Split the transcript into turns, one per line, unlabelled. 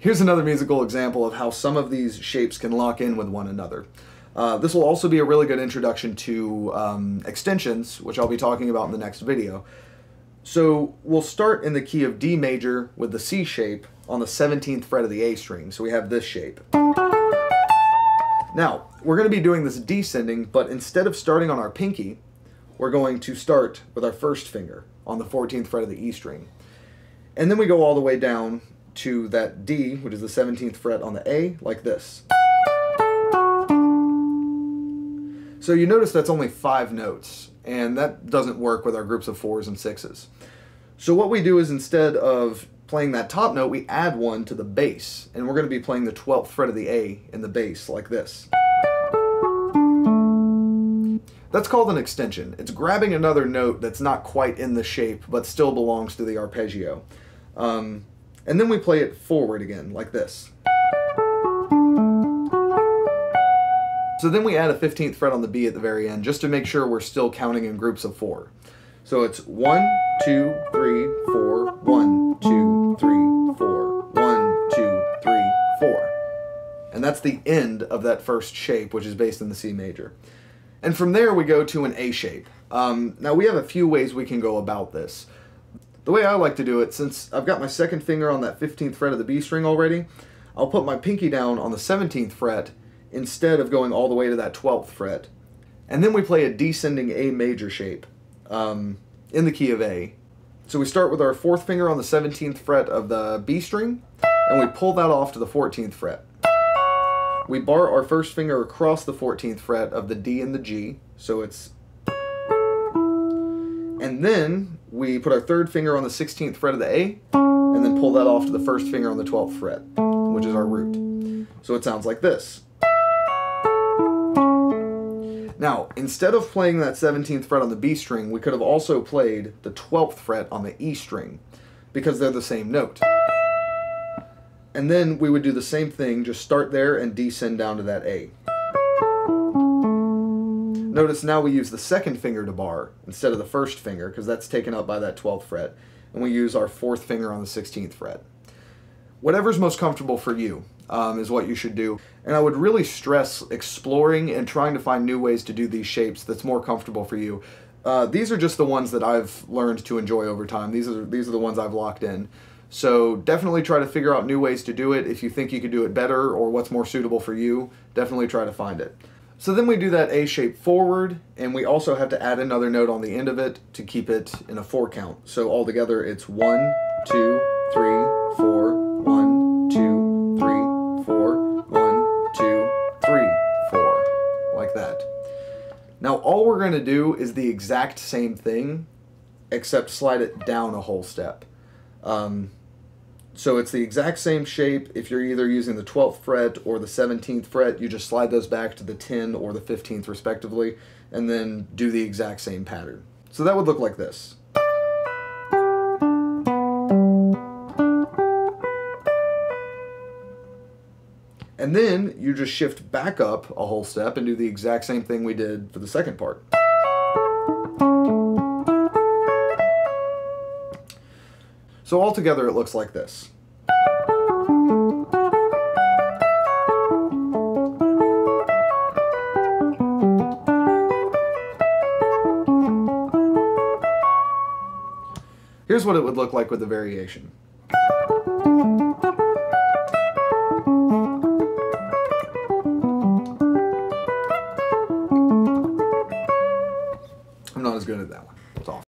Here's another musical example of how some of these shapes can lock in with one another. This will also be a really good introduction to extensions, which I'll be talking about in the next video. So we'll start in the key of D major with the C shape on the 17th fret of the A string. So we have this shape. Now, we're going to be doing this descending, but instead of starting on our pinky, we're going to start with our first finger on the 14th fret of the E string. And then we go all the way down to that D, which is the 17th fret on the A, like this. So you notice that's only 5 notes, and that doesn't work with our groups of 4s and 6s. So what we do is, instead of playing that top note, we add one to the bass, and we're going to be playing the 12th fret of the A in the bass, like this. That's called an extension. It's grabbing another note that's not quite in the shape, but still belongs to the arpeggio. And then we play it forward again, like this. So then we add a 15th fret on the B at the very end, just to make sure we're still counting in groups of 4. So it's 1, 2, 3, 4, 1, 2, 3, 4, 1, 2, 3, 4. And that's the end of that first shape, which is based in the C major. And from there we go to an A shape. Now we have a few ways we can go about this. The way I like to do it, since I've got my second finger on that 15th fret of the B string already, I'll put my pinky down on the 17th fret instead of going all the way to that 12th fret. And then we play a descending A major shape in the key of A. So we start with our 4th finger on the 17th fret of the B string, and we pull that off to the 14th fret. We bar our first finger across the 14th fret of the D and the G, so it's... And then we put our 3rd finger on the 16th fret of the A, and then pull that off to the 1st finger on the 12th fret, which is our root. So it sounds like this. Now, instead of playing that 17th fret on the B string, we could have also played the 12th fret on the E string, because they're the same note. And then we would do the same thing, just start there and descend down to that A. Notice now we use the 2nd finger to bar instead of the 1st finger, because that's taken up by that 12th fret, and we use our 4th finger on the 16th fret. Whatever's most comfortable for you is what you should do. And I would really stress exploring and trying to find new ways to do these shapes that's more comfortable for you. These are just the ones that I've learned to enjoy over time. These are the ones I've locked in. So definitely try to figure out new ways to do it. If you think you could do it better or what's more suitable for you, definitely try to find it. So then we do that A shape forward, and we also have to add another note on the end of it to keep it in a 4 count. So altogether it's 1, 2, 3, 4, 1, 2, 3, 4, 1, 2, 3, 4, like that. Now all we're going to do is the exact same thing, except slide it down a whole step. So it's the exact same shape. If you're either using the 12th fret or the 17th fret, you just slide those back to the 10th or the 15th respectively, and then do the exact same pattern. So that would look like this. And then you just shift back up a whole step and do the exact same thing we did for the second part. So altogether it looks like this. Here's what it would look like with the variation. I'm not as good at that one.